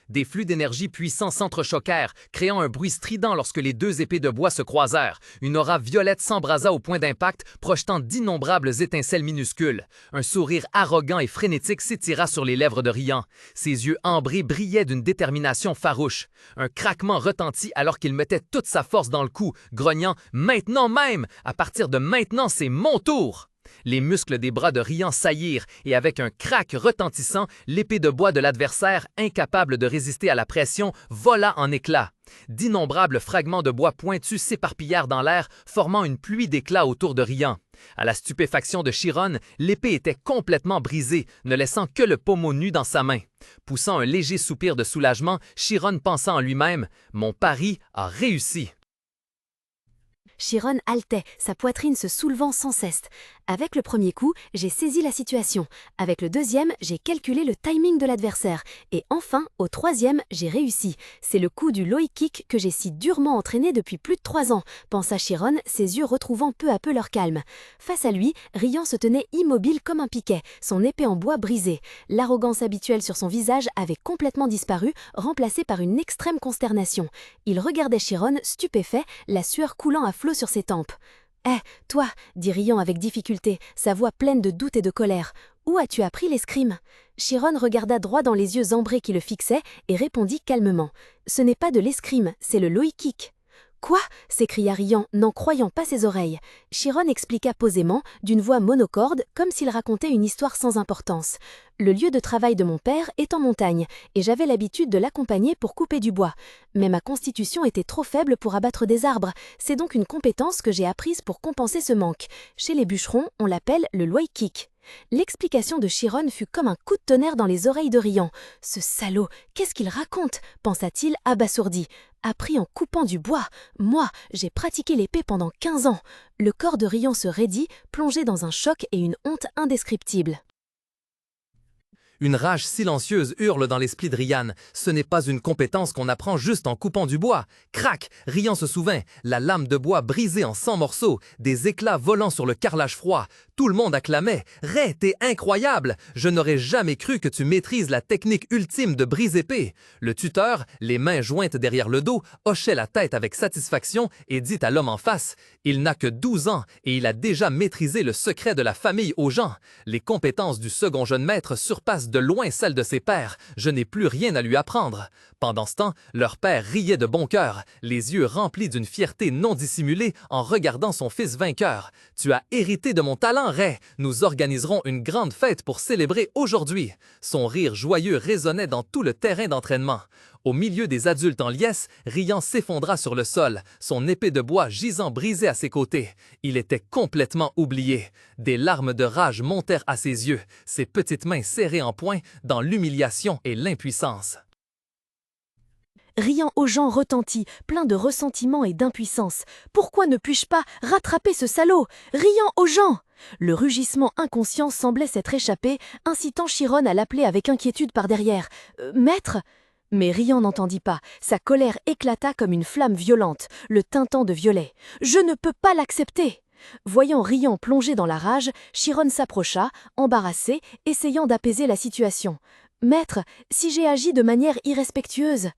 Des flux d'énergie puissants s'entrechoquèrent, créant un bruit strident lorsque les deux épées de bois se croisèrent. Une aura violette s'embrasa au point d'impact, projetant d'innombrables étincelles minuscules. Un sourire arrogant et frénétique s'étira sur les lèvres de Rian. Ses yeux ambrés brillaient d'une détermination farouche. Un craquement retentit alors qu'il mettait toute sa force dans le coup, grognant « Maintenant même! À partir de maintenant, c'est mon tour! » Les muscles des bras de Rian saillirent et avec un craque retentissant, l'épée de bois de l'adversaire, incapable de résister à la pression, vola en éclats. D'innombrables fragments de bois pointus s'éparpillèrent dans l'air, formant une pluie d'éclats autour de Rian. À la stupéfaction de Chiron, l'épée était complètement brisée, ne laissant que le pommeau nu dans sa main. Poussant un léger soupir de soulagement, Chiron pensa en lui-même « Mon pari a réussi ». Chiron haletait, sa poitrine se soulevant sans cesse. Avec le premier coup, j'ai saisi la situation. Avec le deuxième, j'ai calculé le timing de l'adversaire. Et enfin, au troisième, j'ai réussi. C'est le coup du low kick que j'ai si durement entraîné depuis plus de 3 ans, pensa Chiron, ses yeux retrouvant peu à peu leur calme. Face à lui, Rian se tenait immobile comme un piquet, son épée en bois brisée. L'arrogance habituelle sur son visage avait complètement disparu, remplacée par une extrême consternation. Il regardait Chiron, stupéfait, la sueur coulant à flot sur ses tempes. « Hé, toi !» dit Rian avec difficulté, sa voix pleine de doute et de colère. « Où as-tu appris l'escrime » Chiron regarda droit dans les yeux ambrés qui le fixaient et répondit calmement. « Ce n'est pas de l'escrime, c'est le low kick. » « Quoi » s'écria Rian, n'en croyant pas ses oreilles. Chiron expliqua posément, d'une voix monocorde, comme s'il racontait une histoire sans importance. « Le lieu de travail de mon père est en montagne, et j'avais l'habitude de l'accompagner pour couper du bois. Mais ma constitution était trop faible pour abattre des arbres. C'est donc une compétence que j'ai apprise pour compenser ce manque. Chez les bûcherons, on l'appelle le low kick. » L'explication de Chiron fut comme un coup de tonnerre dans les oreilles de Rian. « Ce salaud, qu'est-ce qu'il raconte ?» pensa-t-il abasourdi. « Appris en coupant du bois. Moi, j'ai pratiqué l'épée pendant 15 ans. » Le corps de Rian se raidit, plongé dans un choc et une honte indescriptibles. Une rage silencieuse hurle dans l'esprit de Rian. Ce n'est pas une compétence qu'on apprend juste en coupant du bois. Crac! Rian se souvint, la lame de bois brisée en 100 morceaux, des éclats volant sur le carrelage froid. Tout le monde acclamait. « Ray, t'es incroyable! Je n'aurais jamais cru que tu maîtrises la technique ultime de brise-épée. » Le tuteur, les mains jointes derrière le dos, hochait la tête avec satisfaction et dit à l'homme en face « Il n'a que 12 ans et il a déjà maîtrisé le secret de la famille aux gens. Les compétences du second jeune maître surpassent de loin celles de ses pairs. Je n'ai plus rien à lui apprendre. » Pendant ce temps, leur père riait de bon cœur, les yeux remplis d'une fierté non dissimulée en regardant son fils vainqueur. « Tu as hérité de mon talent, Ray. Nous organiserons une grande fête pour célébrer aujourd'hui. » Son rire joyeux résonnait dans tout le terrain d'entraînement. Au milieu des adultes en liesse, Rian s'effondra sur le sol, son épée de bois gisant brisée à ses côtés. Il était complètement oublié. Des larmes de rage montèrent à ses yeux, ses petites mains serrées en poing dans l'humiliation et l'impuissance. Rian aux gens retentit, plein de ressentiment et d'impuissance. « Pourquoi ne puis-je pas rattraper ce salaud? Rian aux gens !» Le rugissement inconscient semblait s'être échappé, incitant Chiron à l'appeler avec inquiétude par derrière. « Maître ?» Mais Rian n'entendit pas. Sa colère éclata comme une flamme violente, le teintant de violet. « Je ne peux pas l'accepter !» Voyant Rian plongé dans la rage, Chiron s'approcha, embarrassé, essayant d'apaiser la situation. « Maître, si j'ai agi de manière irrespectueuse… »«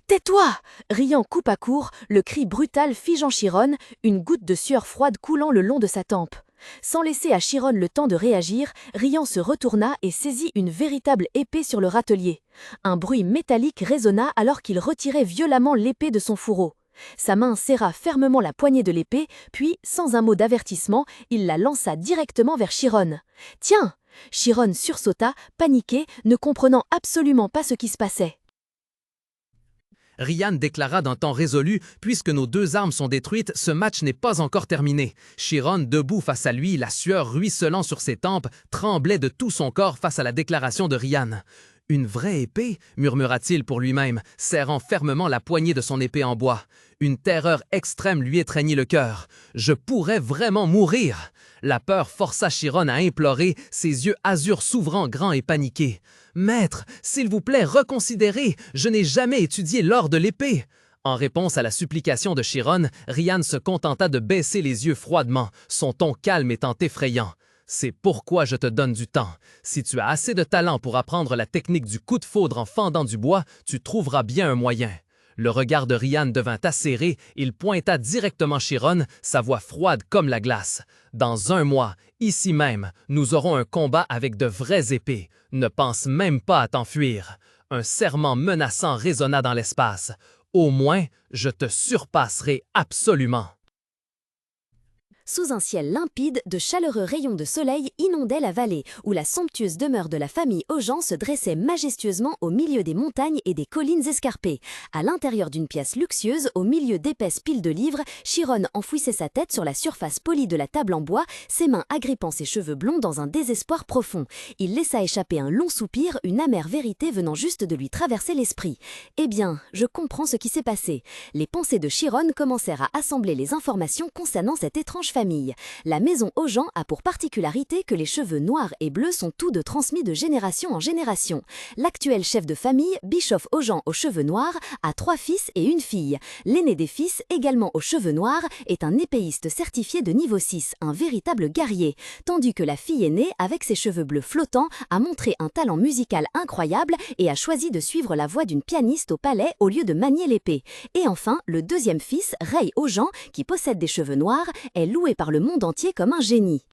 Tais-toi » Rian coupa court, le cri brutal figeant Chiron, une goutte de sueur froide coulant le long de sa tempe. Sans laisser à Chiron le temps de réagir, Rian se retourna et saisit une véritable épée sur le râtelier. Un bruit métallique résonna alors qu'il retirait violemment l'épée de son fourreau. Sa main serra fermement la poignée de l'épée, puis, sans un mot d'avertissement, il la lança directement vers Chiron. « Tiens !» Chiron sursauta, paniqué, ne comprenant absolument pas ce qui se passait. Rian déclara d'un ton résolu « Puisque nos deux armes sont détruites, ce match n'est pas encore terminé. » Chiron, debout face à lui, la sueur ruisselant sur ses tempes, tremblait de tout son corps face à la déclaration de Rian. « Une vraie épée » murmura-t-il pour lui-même, serrant fermement la poignée de son épée en bois. Une terreur extrême lui étreignit le cœur. « Je pourrais vraiment mourir !» La peur força Chiron à implorer, ses yeux azur s'ouvrant grands et paniqués. « Maître, s'il vous plaît, reconsidérez, je n'ai jamais étudié l'art de l'épée. » En réponse à la supplication de Chiron, Rian se contenta de baisser les yeux froidement, son ton calme étant effrayant. C'est pourquoi je te donne du temps. Si tu as assez de talent pour apprendre la technique du coup de foudre en fendant du bois, tu trouveras bien un moyen. » Le regard de Ryan devint acéré, il pointa directement Chiron, sa voix froide comme la glace. « Dans 1 mois, ici même, nous aurons un combat avec de vraies épées. Ne pense même pas à t'enfuir. » Un serment menaçant résonna dans l'espace. « Au moins, je te surpasserai absolument. » Sous un ciel limpide, de chaleureux rayons de soleil inondaient la vallée, où la somptueuse demeure de la famille Augean se dressait majestueusement au milieu des montagnes et des collines escarpées. À l'intérieur d'une pièce luxueuse, au milieu d'épaisses piles de livres, Chiron enfouissait sa tête sur la surface polie de la table en bois, ses mains agrippant ses cheveux blonds dans un désespoir profond. Il laissa échapper un long soupir, une amère vérité venant juste de lui traverser l'esprit. « Eh bien, je comprends ce qui s'est passé. » Les pensées de Chiron commencèrent à assembler les informations concernant cette étrange famille. La maison Augean a pour particularité que les cheveux noirs et bleus sont tous deux transmis de génération en génération. L'actuel chef de famille, Bischoff Augean aux cheveux noirs, a 3 fils et 1 fille. L'aîné des fils, également aux cheveux noirs, est un épéiste certifié de niveau 6, un véritable guerrier, tandis que la fille aînée, avec ses cheveux bleus flottants, a montré un talent musical incroyable et a choisi de suivre la voie d'une pianiste au palais au lieu de manier l'épée. Et enfin, le deuxième fils, Ray Augean, qui possède des cheveux noirs, est loué par le monde entier comme un génie.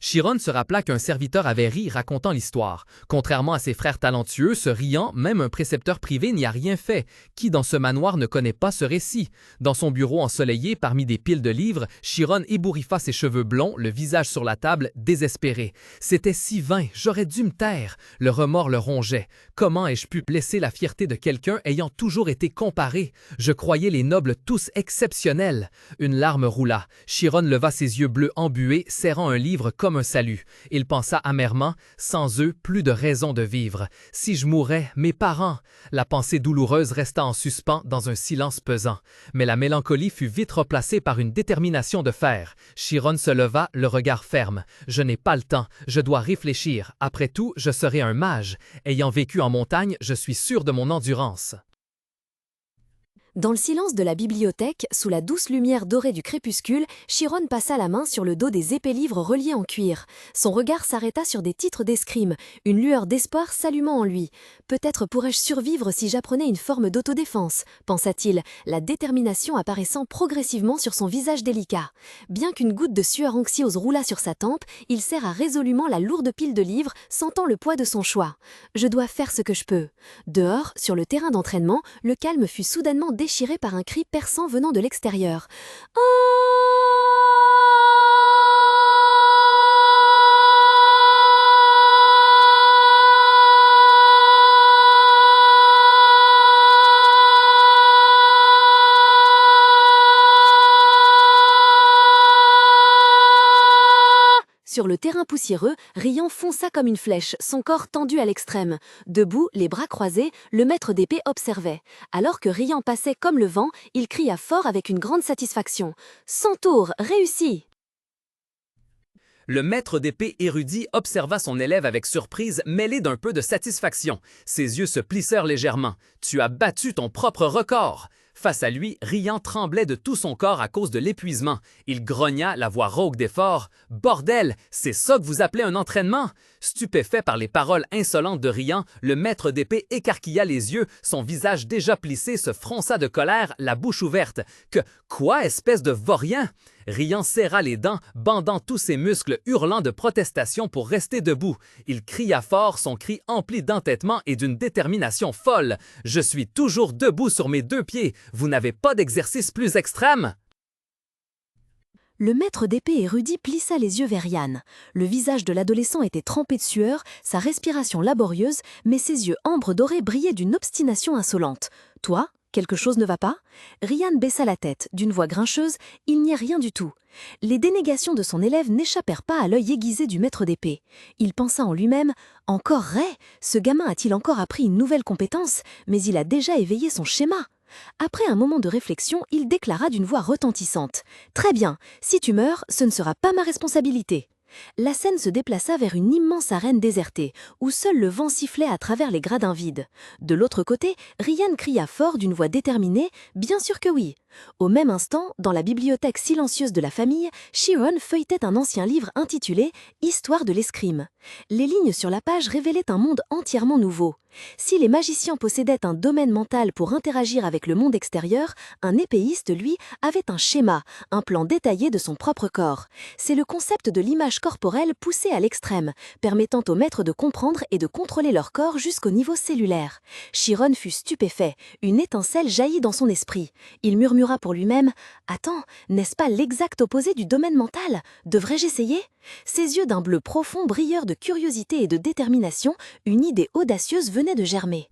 Chiron se rappela qu'un serviteur avait ri racontant l'histoire. Contrairement à ses frères talentueux, ce riant, même un précepteur privé n'y a rien fait. Qui dans ce manoir ne connaît pas ce récit? Dans son bureau ensoleillé, parmi des piles de livres, Chiron ébouriffa ses cheveux blonds, le visage sur la table, désespéré. C'était si vain, j'aurais dû me taire. Le remords le rongeait. Comment ai-je pu blesser la fierté de quelqu'un ayant toujours été comparé? Je croyais les nobles tous exceptionnels. Une larme roula. Chiron leva ses yeux bleus embués, serrant un livre comme un salut. Il pensa amèrement, sans eux, plus de raison de vivre. Si je mourais, mes parents! La pensée douloureuse resta en suspens dans un silence pesant. Mais la mélancolie fut vite replacée par une détermination de fer. Chiron se leva, le regard ferme. Je n'ai pas le temps, je dois réfléchir. Après tout, je serai un mage. Ayant vécu en montagne, je suis sûr de mon endurance. Dans le silence de la bibliothèque, sous la douce lumière dorée du crépuscule, Chiron passa la main sur le dos des épais livres reliés en cuir. Son regard s'arrêta sur des titres d'escrime, une lueur d'espoir s'allumant en lui. « Peut-être pourrais-je survivre si j'apprenais une forme d'autodéfense », pensa-t-il, la détermination apparaissant progressivement sur son visage délicat. Bien qu'une goutte de sueur anxieuse roulât sur sa tempe, il serra résolument la lourde pile de livres, sentant le poids de son choix. « Je dois faire ce que je peux. » Dehors, sur le terrain d'entraînement, le calme fut soudainement déchiré par un cri perçant venant de l'extérieur. Ah! Sur le terrain poussiéreux, Ryan fonça comme une flèche, son corps tendu à l'extrême. Debout, les bras croisés, le maître d'épée observait. Alors que Ryan passait comme le vent, il cria fort avec une grande satisfaction. « Centaure, réussi !» Le maître d'épée érudit observa son élève avec surprise mêlée d'un peu de satisfaction. Ses yeux se plissèrent légèrement. « Tu as battu ton propre record !» Face à lui, Ryan tremblait de tout son corps à cause de l'épuisement. Il grogna, la voix rauque d'effort. « Bordel, c'est ça que vous appelez un entraînement ?» Stupéfait par les paroles insolentes de Ryan, le maître d'épée écarquilla les yeux, son visage déjà plissé se fronça de colère, la bouche ouverte. « Quoi, espèce de vaurien ?» Ryan serra les dents, bandant tous ses muscles, hurlant de protestation pour rester debout. Il cria fort, son cri empli d'entêtement et d'une détermination folle. « Je suis toujours debout sur mes 2 pieds. Vous n'avez pas d'exercice plus extrême? » Le maître d'épée érudit plissa les yeux vers Yann. Le visage de l'adolescent était trempé de sueur, sa respiration laborieuse, mais ses yeux ambre dorés brillaient d'une obstination insolente. « Toi ? Quelque chose ne va pas ?» Ryan baissa la tête, d'une voix grincheuse, il n'y a rien du tout. Les dénégations de son élève n'échappèrent pas à l'œil aiguisé du maître d'épée. Il pensa en lui-même, encore Ray, ce gamin a-t-il encore appris une nouvelle compétence, mais il a déjà éveillé son schéma. Après un moment de réflexion, il déclara d'une voix retentissante. Très bien, si tu meurs, ce ne sera pas ma responsabilité. La scène se déplaça vers une immense arène désertée, où seul le vent sifflait à travers les gradins vides. De l'autre côté, Ryan cria fort d'une voix déterminée, « Bien sûr que oui !» Au même instant, dans la bibliothèque silencieuse de la famille, Chiron feuilletait un ancien livre intitulé « Histoire de l'escrime ». Les lignes sur la page révélaient un monde entièrement nouveau. Si les magiciens possédaient un domaine mental pour interagir avec le monde extérieur, un épéiste, lui, avait un schéma, un plan détaillé de son propre corps. C'est le concept de l'image corporelle poussé à l'extrême, permettant aux maîtres de comprendre et de contrôler leur corps jusqu'au niveau cellulaire. Chiron fut stupéfait, une étincelle jaillit dans son esprit. Il murmura pour lui-même « Attends, n'est-ce pas l'exact opposé du domaine mental? Devrais-je essayer ?» Ses yeux d'un bleu profond brillèrent de curiosité et de détermination, une idée audacieuse venait de germer.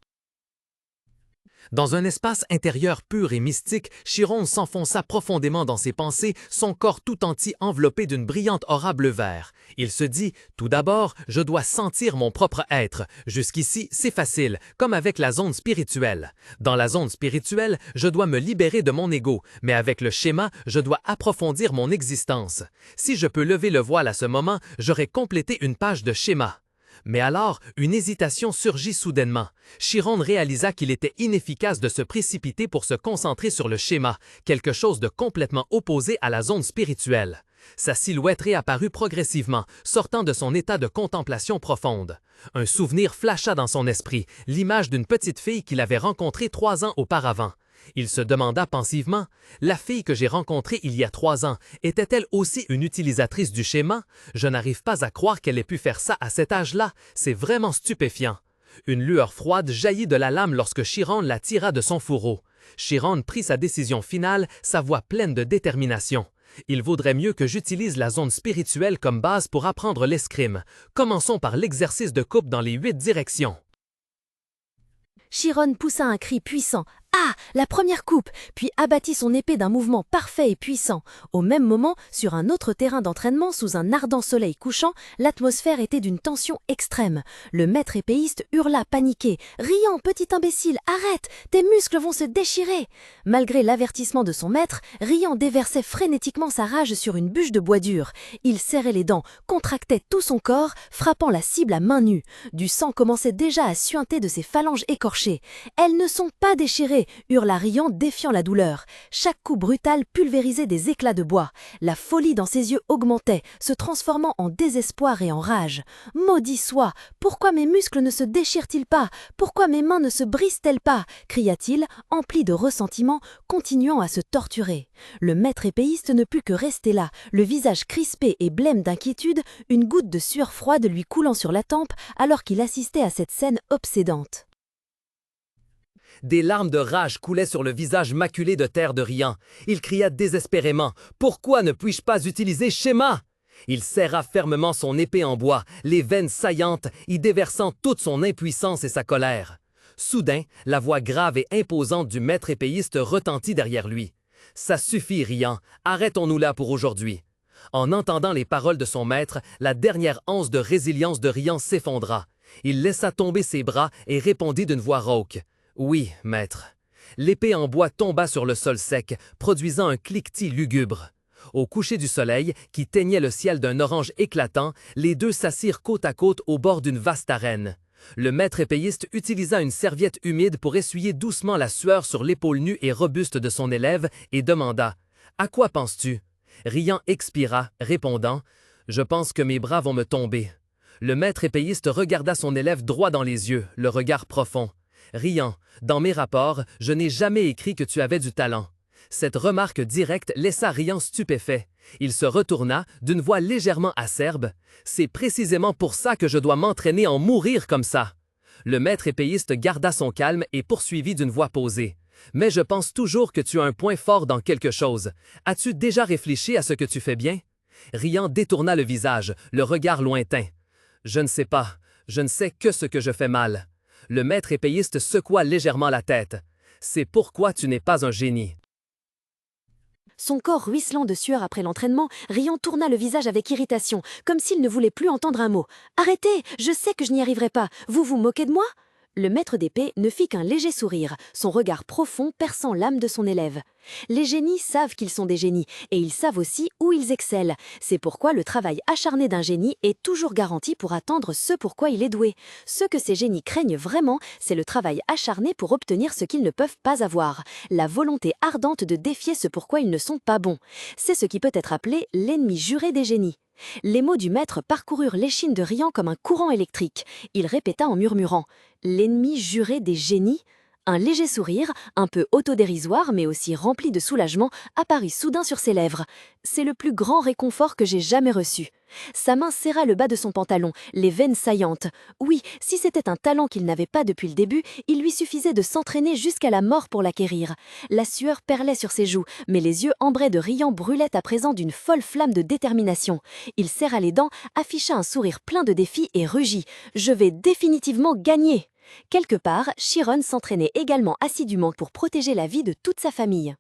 Dans un espace intérieur pur et mystique, Chiron s'enfonça profondément dans ses pensées, son corps tout entier enveloppé d'une brillante aura bleu vert. Il se dit, tout d'abord, je dois sentir mon propre être. Jusqu'ici, c'est facile, comme avec la zone spirituelle. Dans la zone spirituelle, je dois me libérer de mon ego, mais avec le schéma, je dois approfondir mon existence. Si je peux lever le voile à ce moment, j'aurai complété une page de schéma. Mais alors, une hésitation surgit soudainement. Chiron réalisa qu'il était inefficace de se précipiter pour se concentrer sur le schéma, quelque chose de complètement opposé à la zone spirituelle. Sa silhouette réapparut progressivement, sortant de son état de contemplation profonde. Un souvenir flasha dans son esprit, l'image d'une petite fille qu'il avait rencontrée 3 ans auparavant. Il se demanda pensivement, « La fille que j'ai rencontrée il y a 3 ans, était-elle aussi une utilisatrice du schéma? Je n'arrive pas à croire qu'elle ait pu faire ça à cet âge-là, c'est vraiment stupéfiant. » Une lueur froide jaillit de la lame lorsque Chiron la tira de son fourreau. Chiron prit sa décision finale, sa voix pleine de détermination. « Il vaudrait mieux que j'utilise la zone spirituelle comme base pour apprendre l'escrime. Commençons par l'exercice de coupe dans les 8 directions. » Chiron poussa un cri puissant. Ah, la première coupe, puis abattit son épée d'un mouvement parfait et puissant. Au même moment, sur un autre terrain d'entraînement, sous un ardent soleil couchant, l'atmosphère était d'une tension extrême. Le maître épéiste hurla paniqué. « Riant, petit imbécile, arrête, tes muscles vont se déchirer !» Malgré l'avertissement de son maître, Riant déversait frénétiquement sa rage sur une bûche de bois dur. Il serrait les dents, contractait tout son corps, frappant la cible à main nue. Du sang commençait déjà à suinter de ses phalanges écorchées. « Elles ne sont pas déchirées !» hurla Riant, défiant la douleur. Chaque coup brutal pulvérisait des éclats de bois. La folie dans ses yeux augmentait, se transformant en désespoir et en rage. « Maudit soit! Pourquoi mes muscles ne se déchirent-ils pas? Pourquoi mes mains ne se brisent-elles pas ?» cria-t-il, empli de ressentiment, continuant à se torturer. Le maître épéiste ne put que rester là, le visage crispé et blême d'inquiétude, une goutte de sueur froide lui coulant sur la tempe alors qu'il assistait à cette scène obsédante. Des larmes de rage coulaient sur le visage maculé de terre de Riant. Il cria désespérément « Pourquoi ne puis-je pas utiliser schéma ?» Il serra fermement son épée en bois, les veines saillantes, y déversant toute son impuissance et sa colère. Soudain, la voix grave et imposante du maître épéiste retentit derrière lui. « Ça suffit, Riant, arrêtons-nous là pour aujourd'hui. » En entendant les paroles de son maître, la dernière once de résilience de Riant s'effondra. Il laissa tomber ses bras et répondit d'une voix rauque. « Oui, maître. » L'épée en bois tomba sur le sol sec, produisant un cliquetis lugubre. Au coucher du soleil, qui teignait le ciel d'un orange éclatant, les deux s'assirent côte à côte au bord d'une vaste arène. Le maître épéiste utilisa une serviette humide pour essuyer doucement la sueur sur l'épaule nue et robuste de son élève et demanda « À quoi penses-tu » Riant expira, répondant « Je pense que mes bras vont me tomber. » Le maître épéiste regarda son élève droit dans les yeux, le regard profond. Riant, dans mes rapports, je n'ai jamais écrit que tu avais du talent. Cette remarque directe laissa Riant stupéfait. Il se retourna, d'une voix légèrement acerbe. « C'est précisément pour ça que je dois m'entraîner en mourir comme ça. » Le maître épéiste garda son calme et poursuivit d'une voix posée. « Mais je pense toujours que tu as un point fort dans quelque chose. As-tu déjà réfléchi à ce que tu fais bien? » Riant détourna le visage, le regard lointain. « Je ne sais pas. Je ne sais que ce que je fais mal. » Le maître épéiste secoua légèrement la tête. « C'est pourquoi tu n'es pas un génie. » Son corps ruisselant de sueur après l'entraînement, Riant tourna le visage avec irritation, comme s'il ne voulait plus entendre un mot. « Arrêtez, je sais que je n'y arriverai pas. Vous vous moquez de moi ?» Le maître d'épée ne fit qu'un léger sourire, son regard profond perçant l'âme de son élève. Les génies savent qu'ils sont des génies, et ils savent aussi où ils excellent. C'est pourquoi le travail acharné d'un génie est toujours garanti pour atteindre ce pour quoi il est doué. Ce que ces génies craignent vraiment, c'est le travail acharné pour obtenir ce qu'ils ne peuvent pas avoir. La volonté ardente de défier ce pour quoi ils ne sont pas bons. C'est ce qui peut être appelé l'ennemi juré des génies. Les mots du maître parcoururent l'échine de Rian comme un courant électrique. Il répéta en murmurant « L'ennemi juré des génies ?» Un léger sourire, un peu autodérisoire mais aussi rempli de soulagement, apparut soudain sur ses lèvres. C'est le plus grand réconfort que j'ai jamais reçu. Sa main serra le bas de son pantalon, les veines saillantes. Oui, si c'était un talent qu'il n'avait pas depuis le début, il lui suffisait de s'entraîner jusqu'à la mort pour l'acquérir. La sueur perlait sur ses joues, mais les yeux ambrés de Rian brûlaient à présent d'une folle flamme de détermination. Il serra les dents, afficha un sourire plein de défi et rugit. « Je vais définitivement gagner !» Quelque part, Chiron s'entraînait également assidûment pour protéger la vie de toute sa famille.